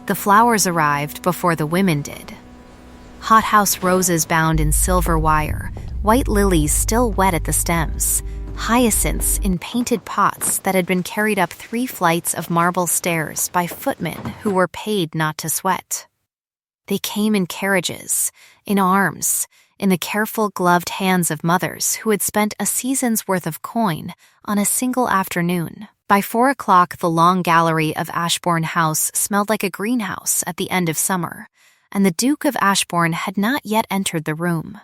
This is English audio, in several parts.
The flowers arrived before the women did. Hothouse roses bound in silver wire, white lilies still wet at the stems, hyacinths in painted pots that had been carried up 3 flights of marble stairs by footmen who were paid not to sweat. They came in carriages, in arms, in the careful gloved hands of mothers who had spent a season's worth of coin on a single afternoon. By 4 o'clock, the long gallery of Ashbourne House smelled like a greenhouse at the end of summer, and the Duke of Ashbourne had not yet entered the room.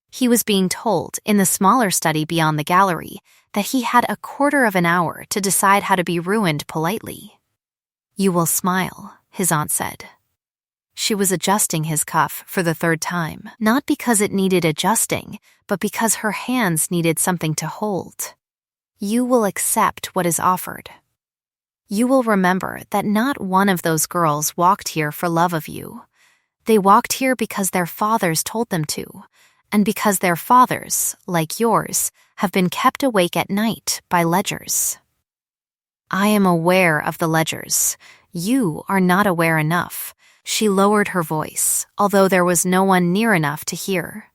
He was being told, in the smaller study beyond the gallery, that he had a quarter of an hour to decide how to be ruined politely. "You will smile," his aunt said. She was adjusting his cuff for the 3rd time, not because it needed adjusting, but because her hands needed something to hold. "You will accept what is offered. You will remember that not one of those girls walked here for love of you. They walked here because their fathers told them to, and because their fathers, like yours, have been kept awake at night by ledgers. I am aware of the ledgers. You are not aware enough." She lowered her voice, although there was no one near enough to hear.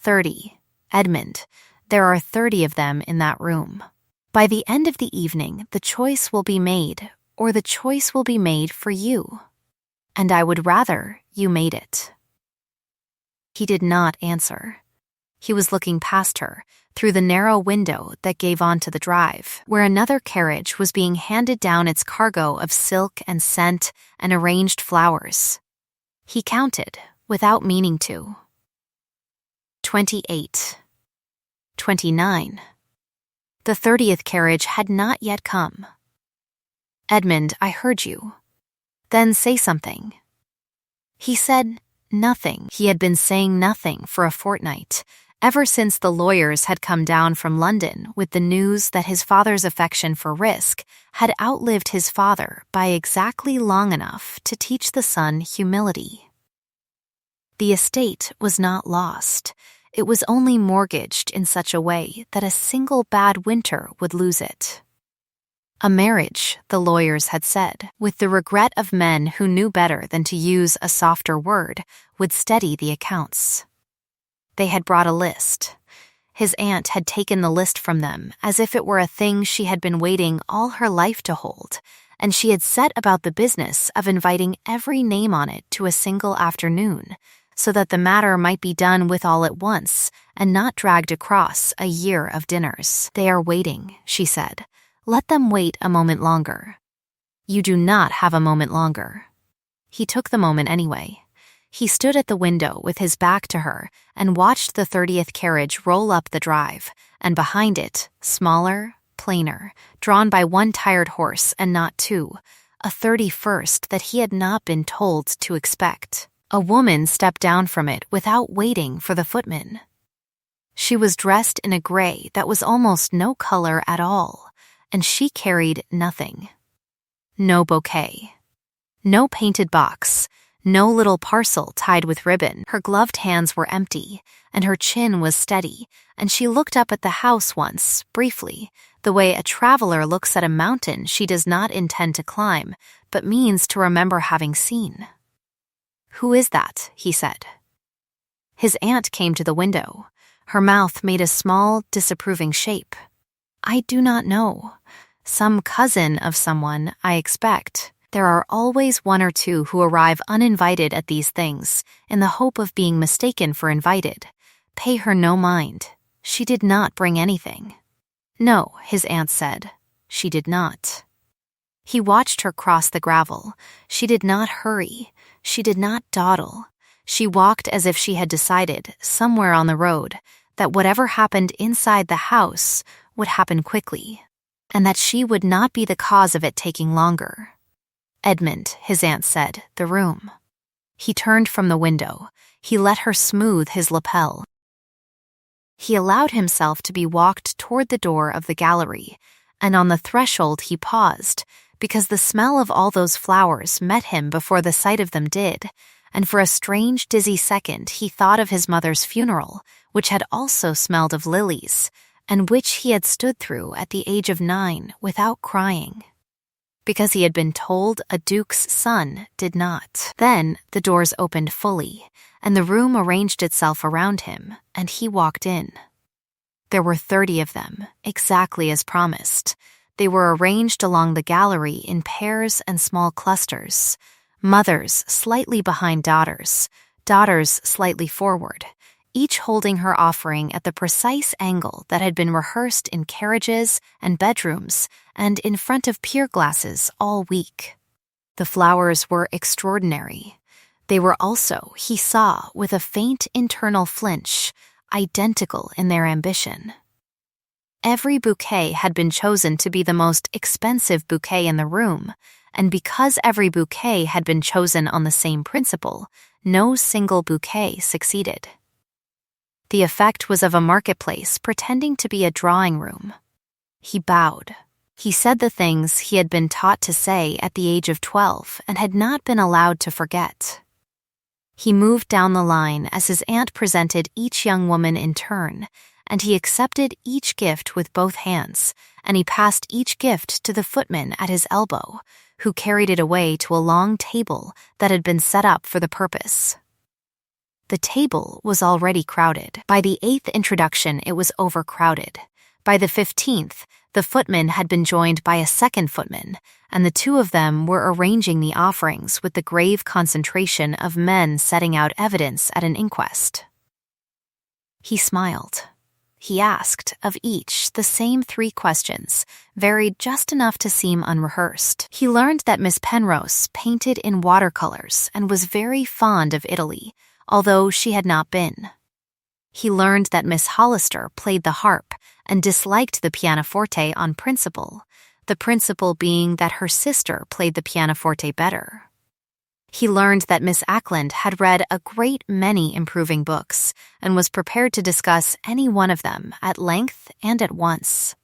30. Edmund, there are 30 of them in that room. By the end of the evening, the choice will be made, or the choice will be made for you. And I would rather you made it. He did not answer. He was looking past her, through the narrow window that gave onto the drive, where another carriage was being handed down its cargo of silk and scent and arranged flowers. He counted, without meaning to. 28. 29. The 30th carriage had not yet come. "Edmund, I heard you." "Then say something." He said nothing. He had been saying nothing for a fortnight, ever since the lawyers had come down from London with the news that his father's affection for risk had outlived his father by exactly long enough to teach the son humility. The estate was not lost. It was only mortgaged in such a way that a single bad winter would lose it. A marriage, the lawyers had said, with the regret of men who knew better than to use a softer word, would steady the accounts. They had brought a list. His aunt had taken the list from them as if it were a thing she had been waiting all her life to hold, and she had set about the business of inviting every name on it to a single afternoon, so that the matter might be done with all at once and not dragged across a year of dinners. "They are waiting," she said. "Let them wait a moment longer." "You do not have a moment longer." He took the moment anyway. He stood at the window with his back to her and watched the 30th carriage roll up the drive, and behind it, smaller, plainer, drawn by one tired horse and not 2, a 31st that he had not been told to expect. A woman stepped down from it without waiting for the footman. She was dressed in a gray that was almost no color at all, and she carried nothing. No bouquet. No painted box. No little parcel tied with ribbon. Her gloved hands were empty, and her chin was steady, and she looked up at the house once, briefly, the way a traveler looks at a mountain she does not intend to climb, but means to remember having seen. "Who is that?" he said. His aunt came to the window. Her mouth made a small, disapproving shape. "I do not know. Some cousin of someone, I expect. There are always 1 or 2 who arrive uninvited at these things, in the hope of being mistaken for invited. Pay her no mind. She did not bring anything." "No," his aunt said. "She did not." He watched her cross the gravel. She did not hurry. She did not dawdle. She walked as if she had decided, somewhere on the road, that whatever happened inside the house would happen quickly, and that she would not be the cause of it taking longer. "Edmund," his aunt said, "the room." He turned from the window. He let her smooth his lapel. He allowed himself to be walked toward the door of the gallery, and on the threshold he paused, because the smell of all those flowers met him before the sight of them did, and for a strange, dizzy second he thought of his mother's funeral, which had also smelled of lilies, and which he had stood through at the age of 9 without crying. because he had been told a duke's son did not. Then the doors opened fully, and the room arranged itself around him, and he walked in. There were 30 of them, exactly as promised. They were arranged along the gallery in pairs and small clusters, mothers slightly behind daughters, daughters slightly forward, each holding her offering at the precise angle that had been rehearsed in carriages and bedrooms and in front of pier glasses all week. The flowers were extraordinary. They were also, he saw with a faint internal flinch, identical in their ambition. Every bouquet had been chosen to be the most expensive bouquet in the room, and because every bouquet had been chosen on the same principle, no single bouquet succeeded. The effect was of a marketplace pretending to be a drawing room. He bowed. He said the things he had been taught to say at the age of 12 and had not been allowed to forget. He moved down the line as his aunt presented each young woman in turn, and he accepted each gift with both hands, and he passed each gift to the footman at his elbow, who carried it away to a long table that had been set up for the purpose. The table was already crowded. By the 8th introduction, it was overcrowded. By the 15th, the footman had been joined by a second footman, and the two of them were arranging the offerings with the grave concentration of men setting out evidence at an inquest. He smiled. He asked of each the same 3 questions, varied just enough to seem unrehearsed. He learned that Miss Penrose painted in watercolors and was very fond of Italy, although she had not been. He learned that Miss Hollister played the harp and disliked the pianoforte on principle, the principle being that her sister played the pianoforte better. He learned that Miss Ackland had read a great many improving books and was prepared to discuss any one of them at length and at once.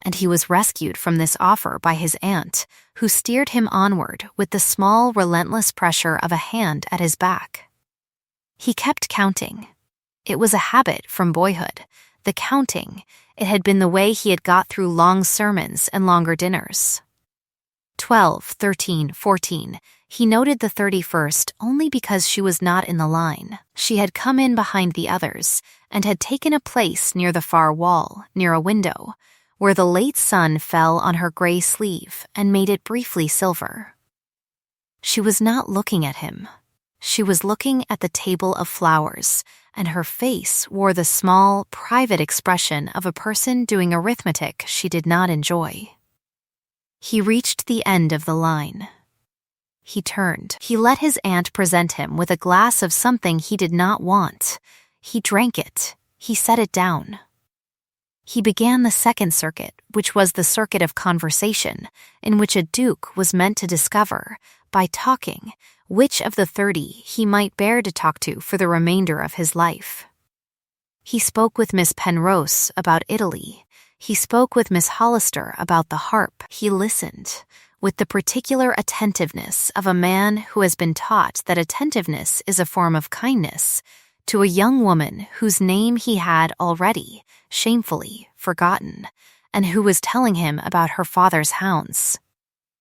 And he was rescued from this offer by his aunt, who steered him onward with the small, relentless pressure of a hand at his back. He kept counting. It was a habit from boyhood. The counting, it had been the way he had got through long sermons and longer dinners. 12, 13, 14. He noted the 31st only because she was not in the line. She had come in behind the others and had taken a place near the far wall, near a window, where the late sun fell on her gray sleeve and made it briefly silver. She was not looking at him. She was looking at the table of flowers, and her face wore the small, private expression of a person doing arithmetic she did not enjoy. He reached the end of the line. He turned. He let his aunt present him with a glass of something he did not want. He drank it. He set it down. He began the second circuit, which was the circuit of conversation, in which a duke was meant to discover, by talking, which of the 30 he might bear to talk to for the remainder of his life. He spoke with Miss Penrose about Italy. He spoke with Miss Hollister about the harp. He listened, with the particular attentiveness of a man who has been taught that attentiveness is a form of kindness, to a young woman whose name he had already, shamefully, forgotten, and who was telling him about her father's hounds.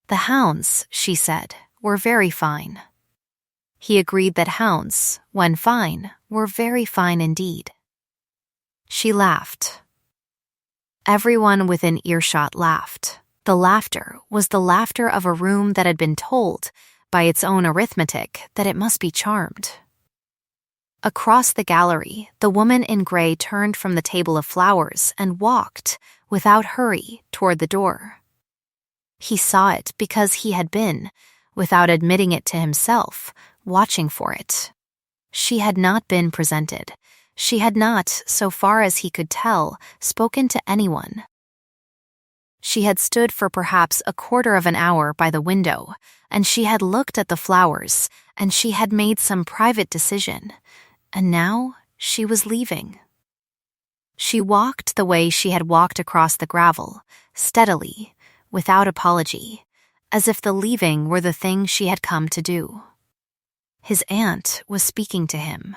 The hounds, she said, were very fine. He agreed that hounds, when fine, were very fine indeed. She laughed. Everyone within earshot laughed. The laughter was the laughter of a room that had been told, by its own arithmetic, that it must be charmed. Across the gallery, the woman in gray turned from the table of flowers and walked, without hurry, toward the door. He saw it because he had been, without admitting it to himself, watching for it. She had not been presented. She had not, so far as he could tell, spoken to anyone. She had stood for perhaps a quarter of an hour by the window, and she had looked at the flowers, and she had made some private decision, and now she was leaving. She walked the way she had walked across the gravel, steadily, without apology, as if the leaving were the thing she had come to do. His aunt was speaking to him.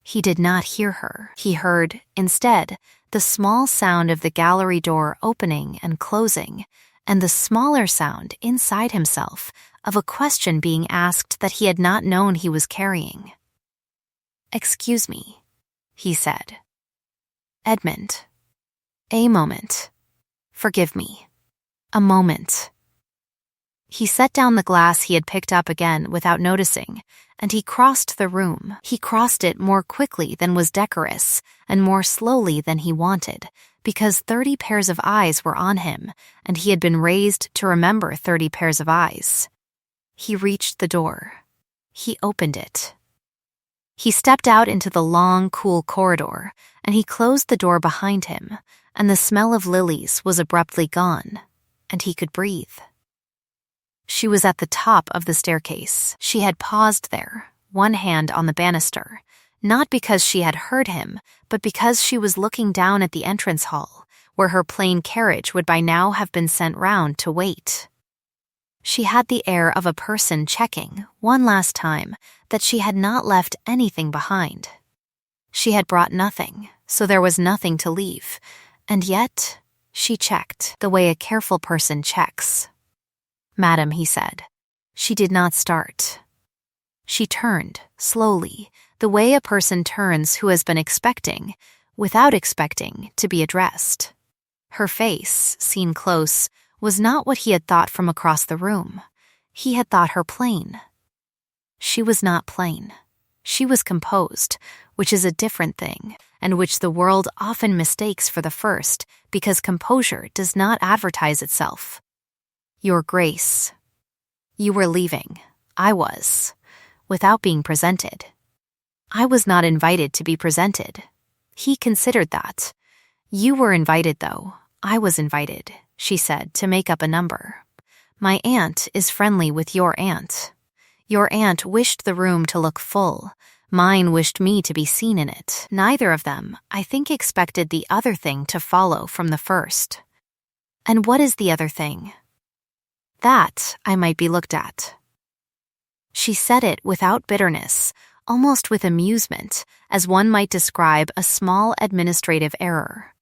He did not hear her. He heard, instead, the small sound of the gallery door opening and closing, and the smaller sound inside himself of a question being asked that he had not known he was carrying. "Excuse me," he said. "Edmund. A moment. Forgive me. A moment." He set down the glass he had picked up again without noticing, and he crossed the room. He crossed it more quickly than was decorous and more slowly than he wanted, because 30 pairs of eyes were on him, and he had been raised to remember 30 pairs of eyes. He reached the door. He opened it. He stepped out into the long, cool corridor, and he closed the door behind him, and the smell of lilies was abruptly gone, and he could breathe. She was at the top of the staircase. She had paused there, one hand on the banister, not because she had heard him, but because she was looking down at the entrance hall, where her plain carriage would by now have been sent round to wait. She had the air of a person checking, one last time, that she had not left anything behind. She had brought nothing, so there was nothing to leave, and yet she checked the way a careful person checks. "Madam," he said. She did not start. She turned, slowly, the way a person turns who has been expecting, without expecting, to be addressed. Her face, seen close, was not what he had thought from across the room. He had thought her plain. She was not plain. She was composed, which is a different thing, and which the world often mistakes for the first, because composure does not advertise itself. "Your Grace." You were leaving. I was. Without being presented. I was not invited to be presented. He considered that. "You were invited, though. I was invited," she said, to make up a number. "My aunt is friendly with your aunt. Your aunt wished the room to look full. Mine wished me to be seen in it. Neither of them, I think, expected the other thing to follow from the first." "And what is the other thing?" "That I might be looked at." She said it without bitterness, almost with amusement, as one might describe a small administrative error.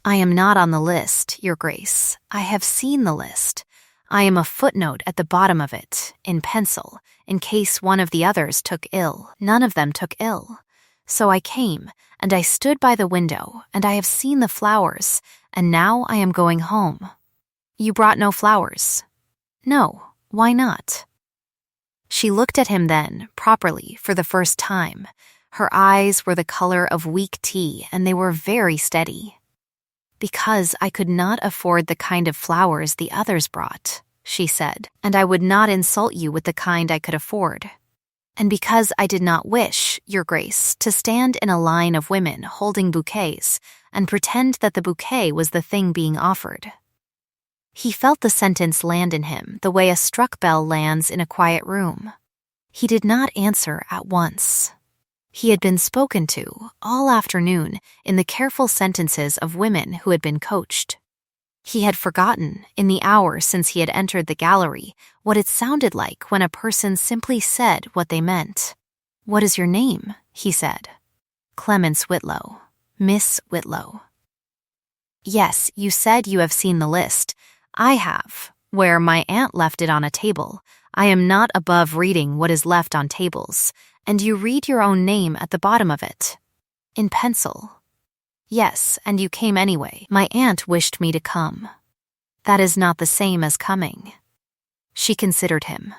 "I am not on the list, Your Grace. I have seen the list. I am a footnote at the bottom of it, in pencil, in case one of the others took ill. None of them took ill. So I came, and I stood by the window, and I have seen the flowers, and now I am going home." "You brought no flowers?" "No. Why not?" She looked at him then, properly, for the first time. Her eyes were the color of weak tea, and they were very steady. "Because I could not afford the kind of flowers the others brought," she said, "and I would not insult you with the kind I could afford. And because I did not wish, Your Grace, to stand in a line of women holding bouquets and pretend that the bouquet was the thing being offered." He felt the sentence land in him the way a struck bell lands in a quiet room. He did not answer at once. He had been spoken to all afternoon in the careful sentences of women who had been coached. He had forgotten, in the hour since he had entered the gallery, what it sounded like when a person simply said what they meant. "What is your name?" he said. "Clemence Whitlow. Miss Whitlow." "Yes, you said you have seen the list. I have, where my aunt left it on a table. I am not above reading what is left on tables, and you read your own name at the bottom of it. In pencil." "Yes, and you came anyway. My aunt wished me to come." "That is not the same as coming." She considered him.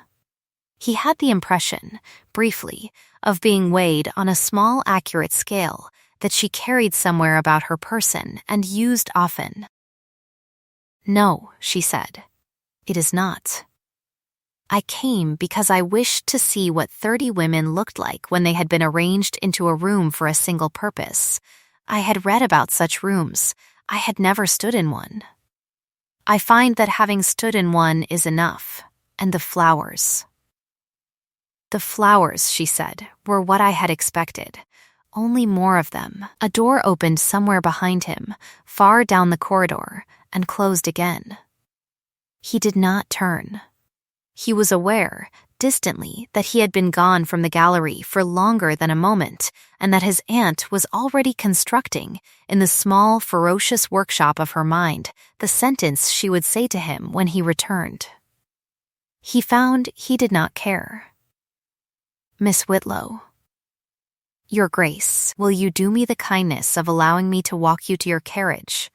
He had the impression, briefly, of being weighed on a small accurate scale that she carried somewhere about her person and used often. "No," she said. "It is not. I came because I wished to see what 30 women looked like when they had been arranged into a room for a single purpose. I had read about such rooms. I had never stood in one. I find that having stood in one is enough, and the flowers." The flowers, she said, were what I had expected. Only more of them. A door opened somewhere behind him, far down the corridor, and closed again. He did not turn. He was aware, distantly that he had been gone from the gallery for longer than a moment, and that his aunt was already constructing, in the small, ferocious workshop of her mind, the sentence she would say to him when he returned. He found he did not care. Miss Whitlow. Your Grace, will you do me the kindness of allowing me to walk you to your carriage?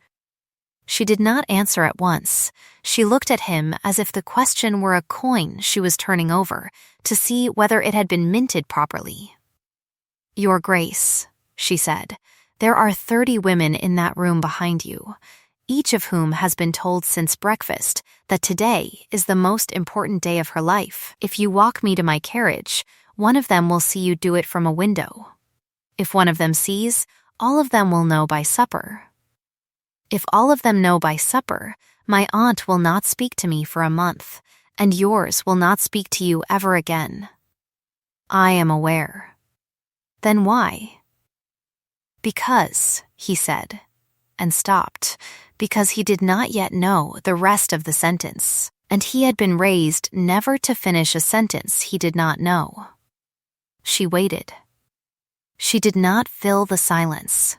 She did not answer at once. She looked at him as if the question were a coin she was turning over to see whether it had been minted properly. Your Grace, she said, there are 30 women in that room behind you, each of whom has been told since breakfast that today is the most important day of her life. If you walk me to my carriage, one of them will see you do it from a window. If one of them sees, all of them will know by supper. If all of them know by supper, my aunt will not speak to me for a month, and yours will not speak to you ever again. I am aware. Then why? Because, he said, and stopped, because he did not yet know the rest of the sentence, and he had been raised never to finish a sentence he did not know. She waited. She did not fill the silence.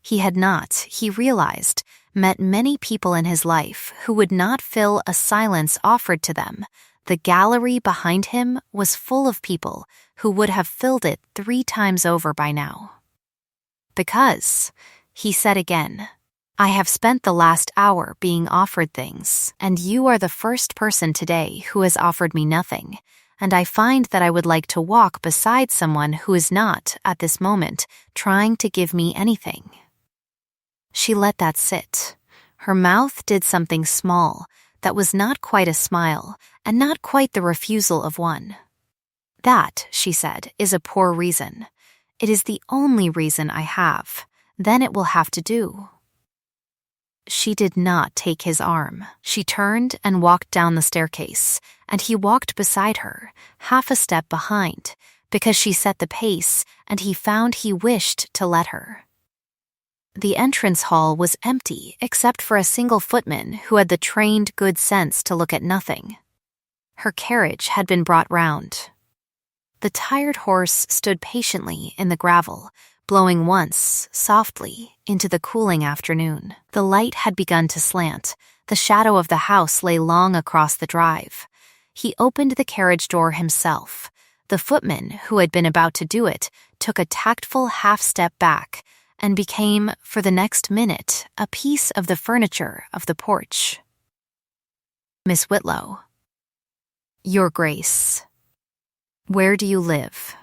He had not, he realized, met many people in his life who would not fill a silence offered to them. The gallery behind him was full of people who would have filled it 3 times over by now. Because, he said again, I have spent the last hour being offered things, and you are the first person today who has offered me nothing, and I find that I would like to walk beside someone who is not, at this moment, trying to give me anything. She let that sit. Her mouth did something small that was not quite a smile and not quite the refusal of one. That, she said, is a poor reason. It is the only reason I have. Then it will have to do. She did not take his arm. She turned and walked down the staircase, and he walked beside her, half a step behind, because she set the pace, and he found he wished to let her. The entrance hall was empty except for a single footman who had the trained good sense to look at nothing. Her carriage had been brought round. The tired horse stood patiently in the gravel, blowing once, softly, into the cooling afternoon. The light had begun to slant. The shadow of the house lay long across the drive. He opened the carriage door himself. The footman, who had been about to do it, took a tactful half-step back, and became, for the next minute, a piece of the furniture of the porch. Miss Whitlow. Your Grace. Where do you live?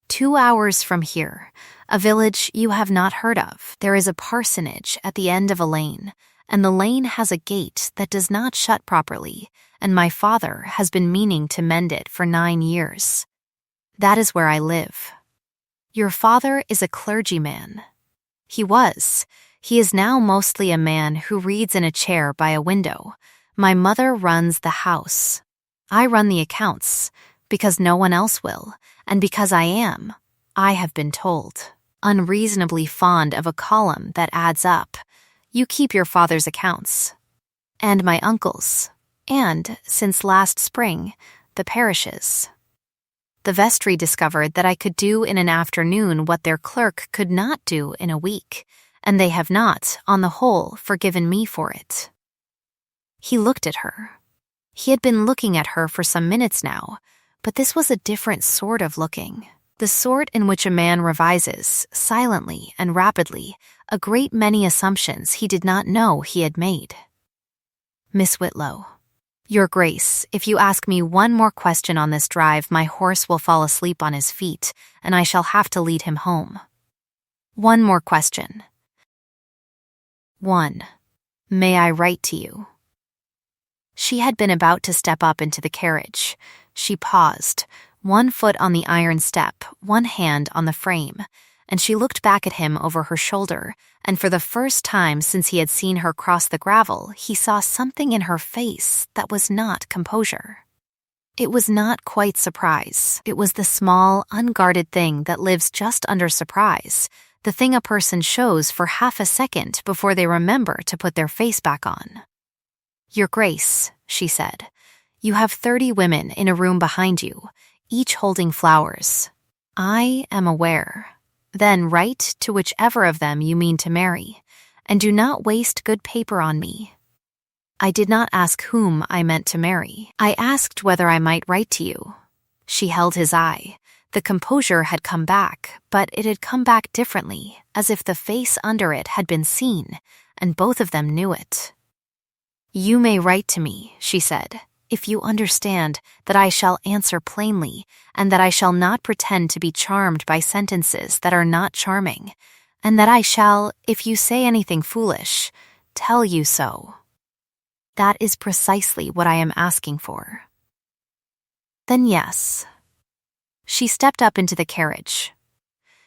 2 hours from here, a village you have not heard of. There is a parsonage at the end of a lane, and the lane has a gate that does not shut properly, and my father has been meaning to mend it for 9 years. That is where I live. Your father is a clergyman. He was. He is now mostly a man who reads in a chair by a window. My mother runs the house. I run the accounts, because no one else will, and because I have been told, unreasonably fond of a column that adds up. You keep your father's accounts. And my uncle's. And, since last spring, the parish's. The vestry discovered that I could do in an afternoon what their clerk could not do in a week, and they have not, on the whole, forgiven me for it. He looked at her. He had been looking at her for some minutes now, but this was a different sort of looking, the sort in which a man revises, silently and rapidly, a great many assumptions he did not know he had made. Miss Whitlow. Your Grace, if you ask me one more question on this drive, my horse will fall asleep on his feet, and I shall have to lead him home. One more question. 1. May I write to you? She had been about to step up into the carriage. She paused, one foot on the iron step, one hand on the frame, and she looked back at him over her shoulder, and for the first time since he had seen her cross the gravel, he saw something in her face that was not composure. It was not quite surprise. It was the small, unguarded thing that lives just under surprise, the thing a person shows for half a second before they remember to put their face back on. Your Grace, she said, You have 30 women in a room behind you, each holding flowers. I am aware. Then write to whichever of them you mean to marry, and do not waste good paper on me. I did not ask whom I meant to marry. I asked whether I might write to you. She held his eye. The composure had come back, but it had come back differently, as if the face under it had been seen, and both of them knew it. You may write to me, she said, if you understand that I shall answer plainly, and that I shall not pretend to be charmed by sentences that are not charming, and that I shall, if you say anything foolish, tell you so. That is precisely what I am asking for. Then yes. She stepped up into the carriage.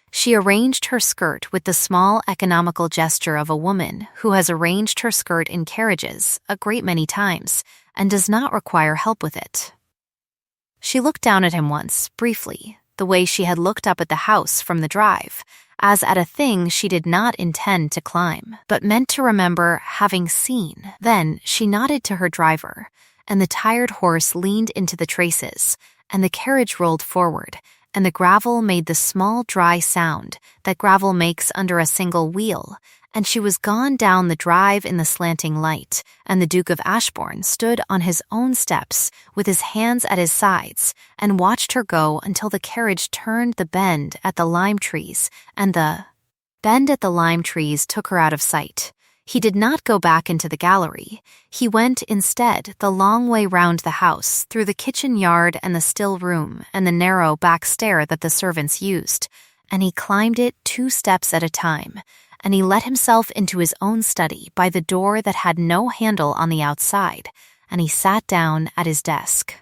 She arranged her skirt with the small economical gesture of a woman who has arranged her skirt in carriages a great many times and does not require help with it. She looked down at him once, briefly, the way she had looked up at the house from the drive, as at a thing she did not intend to climb, but meant to remember having seen. Then she nodded to her driver, and the tired horse leaned into the traces, and the carriage rolled forward, and the gravel made the small dry sound that gravel makes under a single wheel, and she was gone down the drive in the slanting light, and the Duke of Ashbourne stood on his own steps with his hands at his sides and watched her go until the carriage turned the bend at the lime trees, and the bend at the lime trees took her out of sight. He did not go back into the gallery. He went instead the long way round the house, through the kitchen yard and the still room and the narrow back stair that the servants used, and he climbed it 2 steps at a time, and he let himself into his own study by the door that had no handle on the outside, and he sat down at his desk.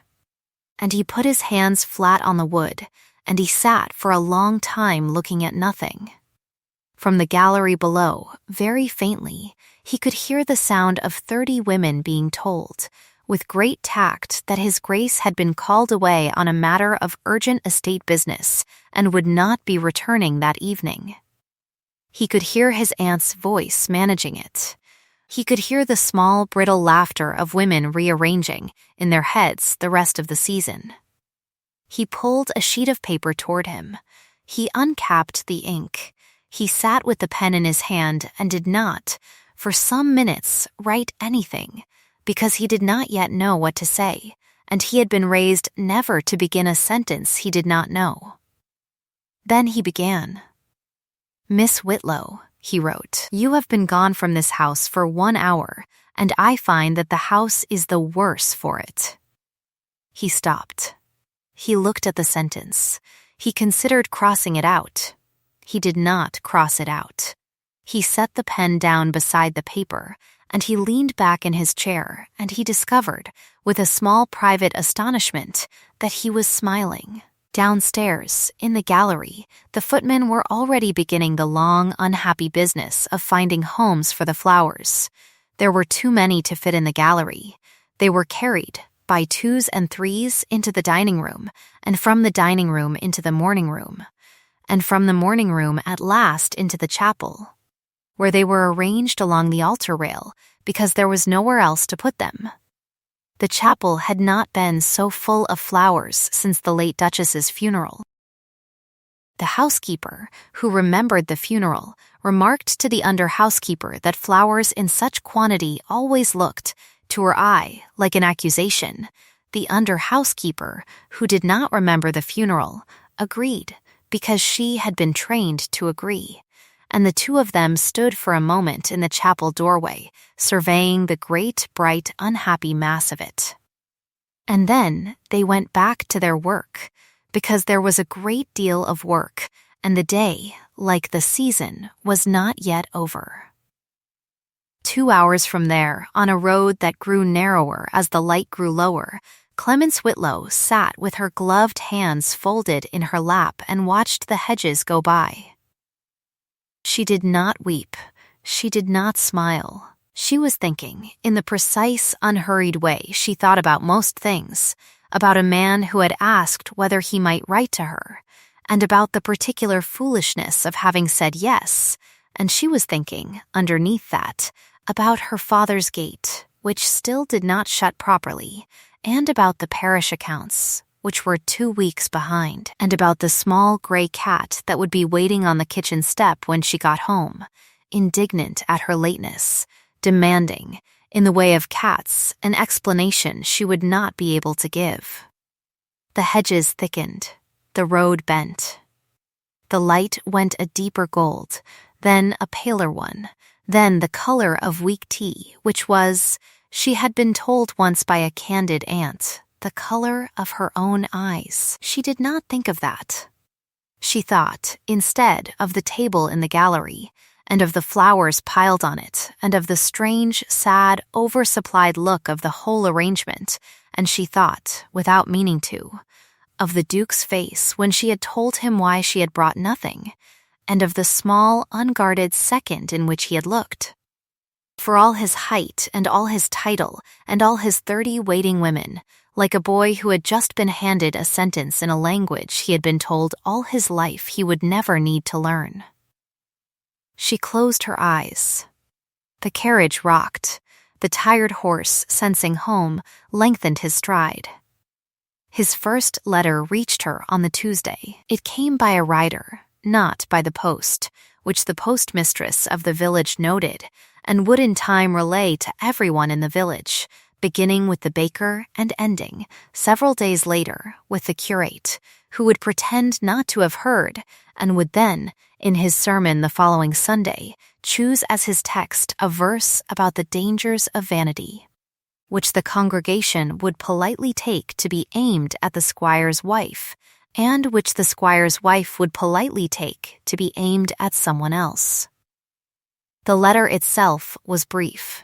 And he put his hands flat on the wood, and he sat for a long time looking at nothing. From the gallery below, very faintly, he could hear the sound of 30 women being told, with great tact, that His Grace had been called away on a matter of urgent estate business and would not be returning that evening. He could hear his aunt's voice managing it. He could hear the small, brittle laughter of women rearranging, in their heads, the rest of the season. He pulled a sheet of paper toward him. He uncapped the ink. He sat with the pen in his hand and did not, for some minutes, write anything, because he did not yet know what to say, and he had been raised never to begin a sentence he did not know. Then he began. Miss Whitlow, he wrote, you have been gone from this house for 1 hour, and I find that the house is the worse for it. He stopped. He looked at the sentence. He considered crossing it out. He did not cross it out. He set the pen down beside the paper, and he leaned back in his chair, and he discovered, with a small private astonishment, that he was smiling. Downstairs, in the gallery, the footmen were already beginning the long, unhappy business of finding homes for the flowers. There were too many to fit in the gallery. They were carried, by 2s and 3s, into the dining room, and from the dining room into the morning room, and from the morning room at last into the chapel, where they were arranged along the altar rail, because there was nowhere else to put them. The chapel had not been so full of flowers since the late Duchess's funeral. The housekeeper, who remembered the funeral, remarked to the under-housekeeper that flowers in such quantity always looked, to her eye, like an accusation. The under-housekeeper, who did not remember the funeral, agreed, because she had been trained to agree, and the 2 of them stood for a moment in the chapel doorway, surveying the great, bright, unhappy mass of it. And then they went back to their work, because there was a great deal of work, and the day, like the season, was not yet over. 2 hours from there, on a road that grew narrower as the light grew lower, Clemence Whitlow sat with her gloved hands folded in her lap and watched the hedges go by. She did not weep. She did not smile. She was thinking, in the precise, unhurried way she thought about most things, about a man who had asked whether he might write to her, and about the particular foolishness of having said yes, and she was thinking, underneath that, about her father's gate, which still did not shut properly, and about the parish accounts, which were 2 weeks behind, and about the small gray cat that would be waiting on the kitchen step when she got home, indignant at her lateness, demanding, in the way of cats, an explanation she would not be able to give. The hedges thickened, the road bent. The light went a deeper gold, then a paler one, then the color of weak tea, which was, she had been told once by a candid aunt, the color of her own eyes. She did not think of that. She thought, instead, of the table in the gallery, and of the flowers piled on it, and of the strange, sad, oversupplied look of the whole arrangement, and she thought, without meaning to, of the Duke's face when she had told him why she had brought nothing, and of the small, unguarded second in which he had looked. For all his height and all his title and all his 30 waiting women, like a boy who had just been handed a sentence in a language he had been told all his life he would never need to learn. She closed her eyes. The carriage rocked. The tired horse, sensing home, lengthened his stride. His first letter reached her on the Tuesday. It came by a rider, not by the post, which the postmistress of the village noted, and would in time relay to everyone in the village, beginning with the baker and ending, several days later, with the curate, who would pretend not to have heard, and would then, in his sermon the following Sunday, choose as his text a verse about the dangers of vanity, which the congregation would politely take to be aimed at the squire's wife, and which the squire's wife would politely take to be aimed at someone else. The letter itself was brief.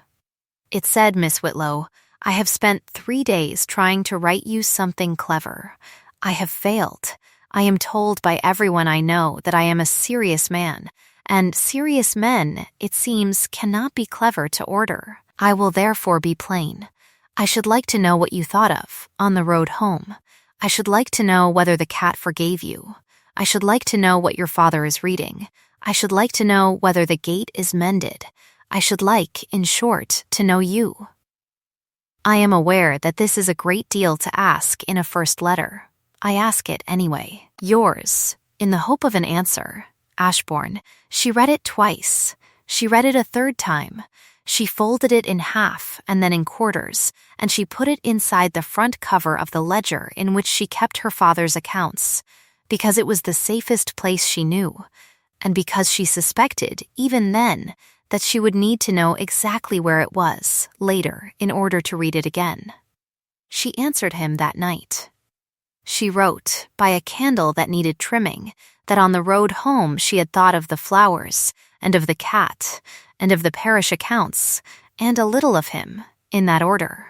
It said, Miss Whitlow, I have spent 3 days trying to write you something clever. I have failed. I am told by everyone I know that I am a serious man, and serious men, it seems, cannot be clever to order. I will therefore be plain. I should like to know what you thought of, on the road home. I should like to know whether the cat forgave you. I should like to know what your father is reading. I should like to know whether the gate is mended. I should like, in short, to know you. I am aware that this is a great deal to ask in a first letter. I ask it anyway. Yours, in the hope of an answer, Ashbourne. She read it twice. She read it a third time. She folded it in half and then in quarters, and she put it inside the front cover of the ledger in which she kept her father's accounts, because it was the safest place she knew, and because she suspected, even then, that she would need to know exactly where it was, later, in order to read it again. She answered him that night. She wrote, by a candle that needed trimming, that on the road home she had thought of the flowers, and of the cat, and of the parish accounts, and a little of him, in that order.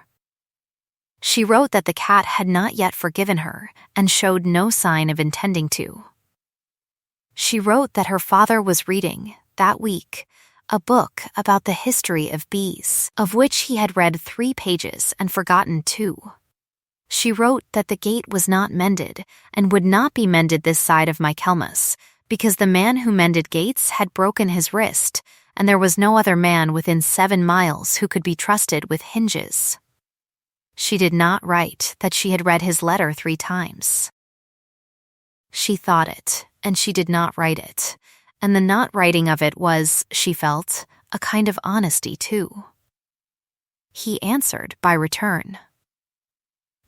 She wrote that the cat had not yet forgiven her, and showed no sign of intending to. She wrote that her father was reading, that week, a book about the history of bees, of which he had read 3 pages and forgotten 2. She wrote that the gate was not mended, and would not be mended this side of Michaelmas, because the man who mended gates had broken his wrist, and there was no other man within 7 miles who could be trusted with hinges. She did not write that she had read his letter 3 times. She thought it, and she did not write it, and the not writing of it was, she felt, a kind of honesty too. He answered by return.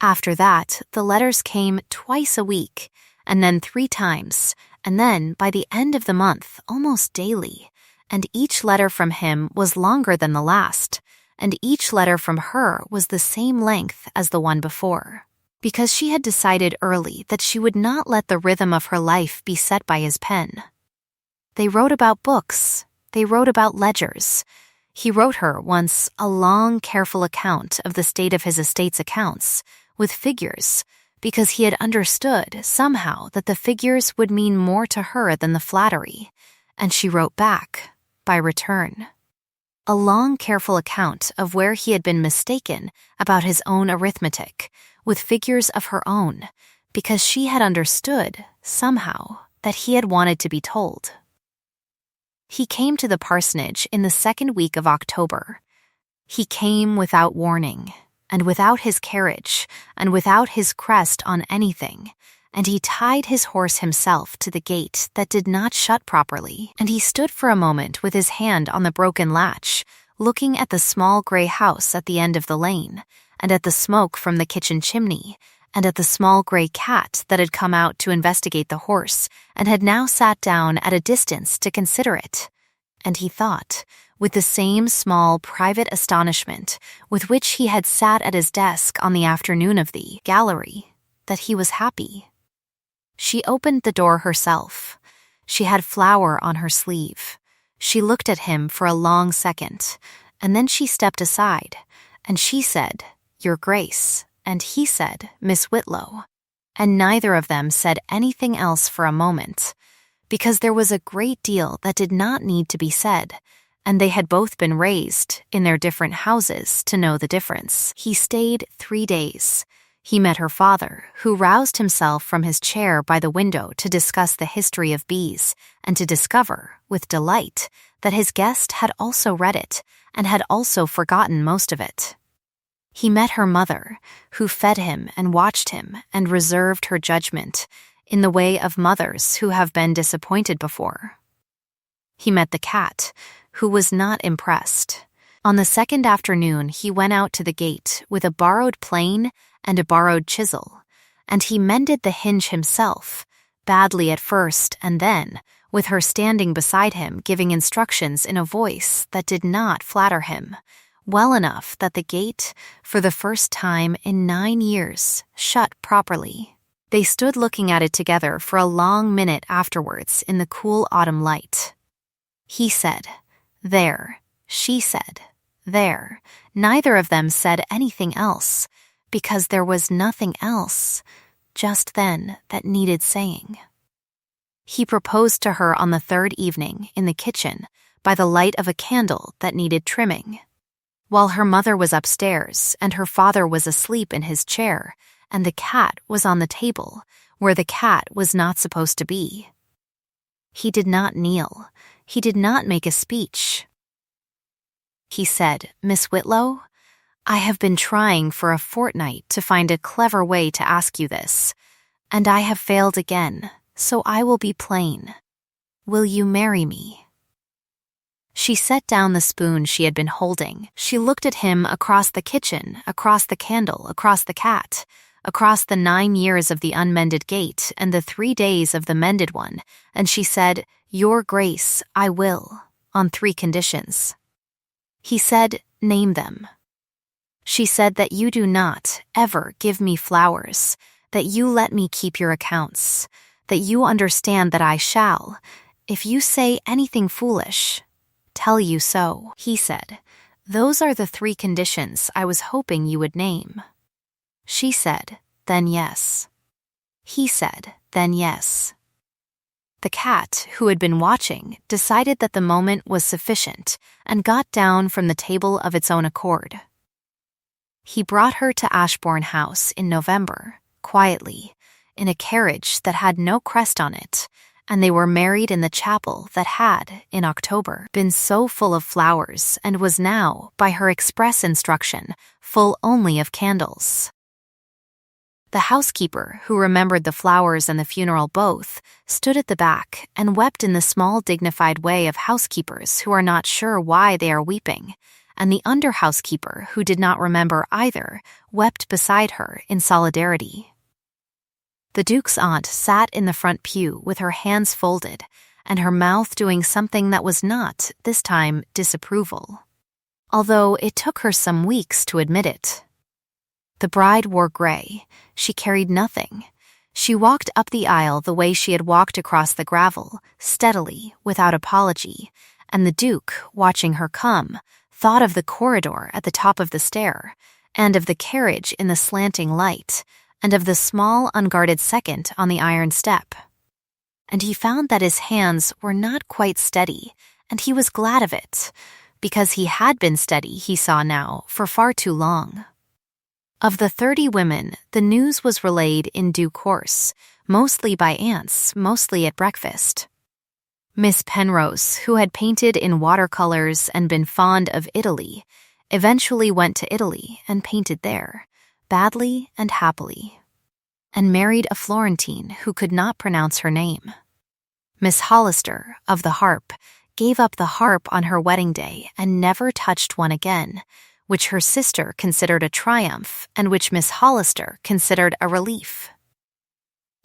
After that, the letters came twice a week, and then 3 times, and then, by the end of the month, almost daily, and each letter from him was longer than the last, and each letter from her was the same length as the one before, because she had decided early that she would not let the rhythm of her life be set by his pen. They wrote about books. They wrote about ledgers. He wrote her once a long, careful account of the state of his estate's accounts, with figures, because he had understood, somehow, that the figures would mean more to her than the flattery, and she wrote back, by return, a long, careful account of where he had been mistaken about his own arithmetic, with figures of her own, because she had understood, somehow, that he had wanted to be told. He came to the parsonage in the 2nd week of October. He came without warning. and without his carriage, and without his crest on anything, and he tied his horse himself to the gate that did not shut properly, and he stood for a moment with his hand on the broken latch, looking at the small gray house at the end of the lane, and at the smoke from the kitchen chimney, and at the small gray cat that had come out to investigate the horse and had now sat down at a distance to consider it. And he thought, with the same small private astonishment with which he had sat at his desk on the afternoon of the gallery, that he was happy. She opened the door herself. She had flour on her sleeve. She looked at him for a long second, and then she stepped aside, and she said, "Your Grace," and he said, "Miss Whitlow," and neither of them said anything else for a moment, because there was a great deal that did not need to be said, and they had both been raised in their different houses to know the difference. He stayed 3 days. He met her father, who roused himself from his chair by the window to discuss the history of bees and to discover, with delight, that his guest had also read it and had also forgotten most of it. He met her mother, who fed him and watched him and reserved her judgment in the way of mothers who have been disappointed before. He met the cat, who was not impressed. On the second afternoon, he went out to the gate with a borrowed plane and a borrowed chisel, and he mended the hinge himself, badly at first and then, with her standing beside him giving instructions in a voice that did not flatter him, well enough that the gate, for the first time in 9 years, shut properly. They stood looking at it together for a long minute afterwards in the cool autumn light. He said, "There." She said, "There." Neither of them said anything else, because there was nothing else, just then, that needed saying. He proposed to her on the third evening in the kitchen by the light of a candle that needed trimming, while her mother was upstairs and her father was asleep in his chair, and the cat was on the table, where the cat was not supposed to be. He did not kneel. He did not make a speech. He said, "Miss Whitlow, I have been trying for a fortnight to find a clever way to ask you this, and I have failed again, so I will be plain. Will you marry me?" She set down the spoon she had been holding. She looked at him across the kitchen, across the candle, across the cat, across the 9 years of the unmended gate and the 3 days of the mended one, and she said, "Your Grace, I will, on 3 conditions. He said, "Name them." She said that you do not ever give me flowers, that you let me keep your accounts, that you understand that I shall, if you say anything foolish, tell you so. He said, "Those are the 3 conditions I was hoping you would name." She said, "Then yes." He said, "Then yes." The cat, who had been watching, decided that the moment was sufficient and got down from the table of its own accord. He brought her to Ashbourne House in November, quietly, in a carriage that had no crest on it, and they were married in the chapel that had, in October, been so full of flowers and was now, by her express instruction, full only of candles. The housekeeper, who remembered the flowers and the funeral both, stood at the back and wept in the small dignified way of housekeepers who are not sure why they are weeping, and the under-housekeeper, who did not remember either, wept beside her in solidarity. The Duke's aunt sat in the front pew with her hands folded and her mouth doing something that was not, this time, disapproval, although it took her some weeks to admit it. The bride wore gray. She carried nothing. She walked up the aisle the way she had walked across the gravel, steadily, without apology, and the Duke, watching her come, thought of the corridor at the top of the stair, and of the carriage in the slanting light, and of the small unguarded second on the iron step. And he found that his hands were not quite steady, and he was glad of it, because he had been steady, he saw now, for far too long. Of the 30 women, the news was relayed in due course, mostly by aunts, mostly at breakfast. Miss Penrose, who had painted in watercolors and been fond of Italy, eventually went to Italy and painted there, badly and happily, and married a Florentine who could not pronounce her name. Miss Hollister, of the harp, gave up the harp on her wedding day and never touched one again, which her sister considered a triumph and which Miss Hollister considered a relief.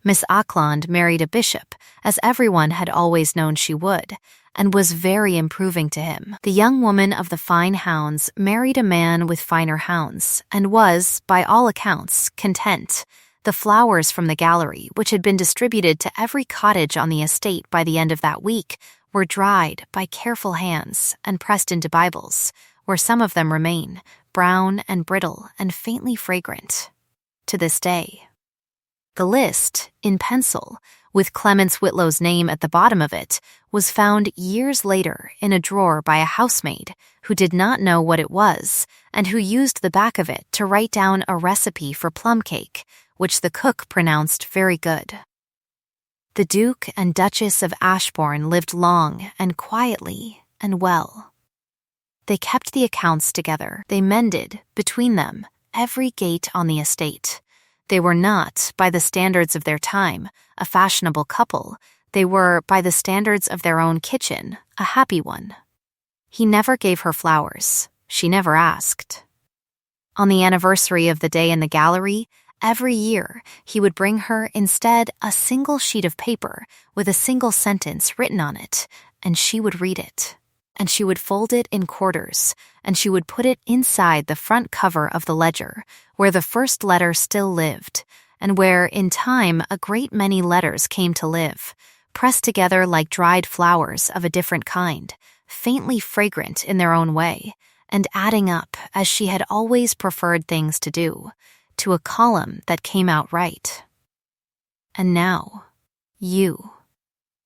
Miss Auckland married a bishop, as everyone had always known she would, and was very improving to him. The young woman of the fine hounds married a man with finer hounds, and was, by all accounts, content. The flowers from the gallery, which had been distributed to every cottage on the estate by the end of that week, were dried by careful hands and pressed into Bibles, where some of them remain, brown and brittle and faintly fragrant, to this day. The list, in pencil, with Clemence Whitlow's name at the bottom of it, was found years later in a drawer by a housemaid who did not know what it was and who used the back of it to write down a recipe for plum cake, which the cook pronounced very good. The Duke and Duchess of Ashbourne lived long and quietly and well. They kept the accounts together. They mended, between them, every gate on the estate. They were not, by the standards of their time, a fashionable couple. They were, by the standards of their own kitchen, a happy one. He never gave her flowers. She never asked. On the anniversary of the day in the gallery, every year, he would bring her instead a single sheet of paper with a single sentence written on it, and she would read it. And she would fold it in quarters, and she would put it inside the front cover of the ledger, where the first letter still lived, and where, in time, a great many letters came to live, pressed together like dried flowers of a different kind, faintly fragrant in their own way, and adding up, as she had always preferred things to do, to a column that came out right. And now, you,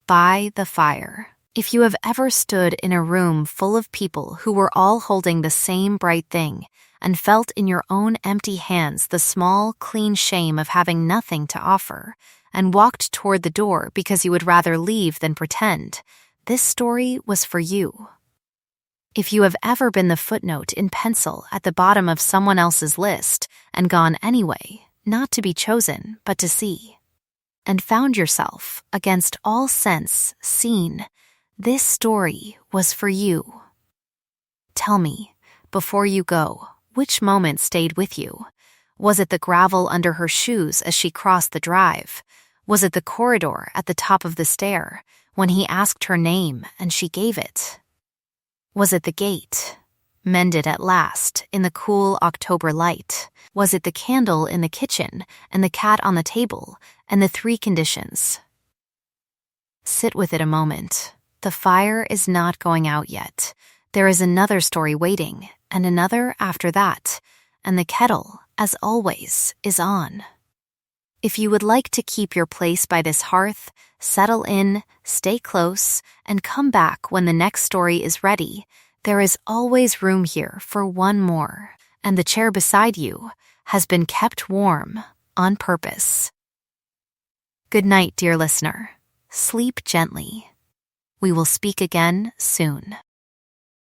by the fire. If you have ever stood in a room full of people who were all holding the same bright thing and felt in your own empty hands the small, clean shame of having nothing to offer, and walked toward the door because you would rather leave than pretend, this story was for you. If you have ever been the footnote in pencil at the bottom of someone else's list and gone anyway, not to be chosen but to see, and found yourself, against all sense, seen, this story was for you. Tell me, before you go, which moment stayed with you? Was it the gravel under her shoes as she crossed the drive? Was it the corridor at the top of the stair, when he asked her name and she gave it? Was it the gate, mended at last in the cool October light? Was it the candle in the kitchen and the cat on the table and the three conditions? Sit with it a moment. The fire is not going out yet. There is another story waiting, and another after that, and the kettle, as always, is on. If you would like to keep your place by this hearth, settle in, stay close, and come back when the next story is ready. There is always room here for one more, and the chair beside you has been kept warm on purpose. Good night, dear listener. Sleep gently. We will speak again soon.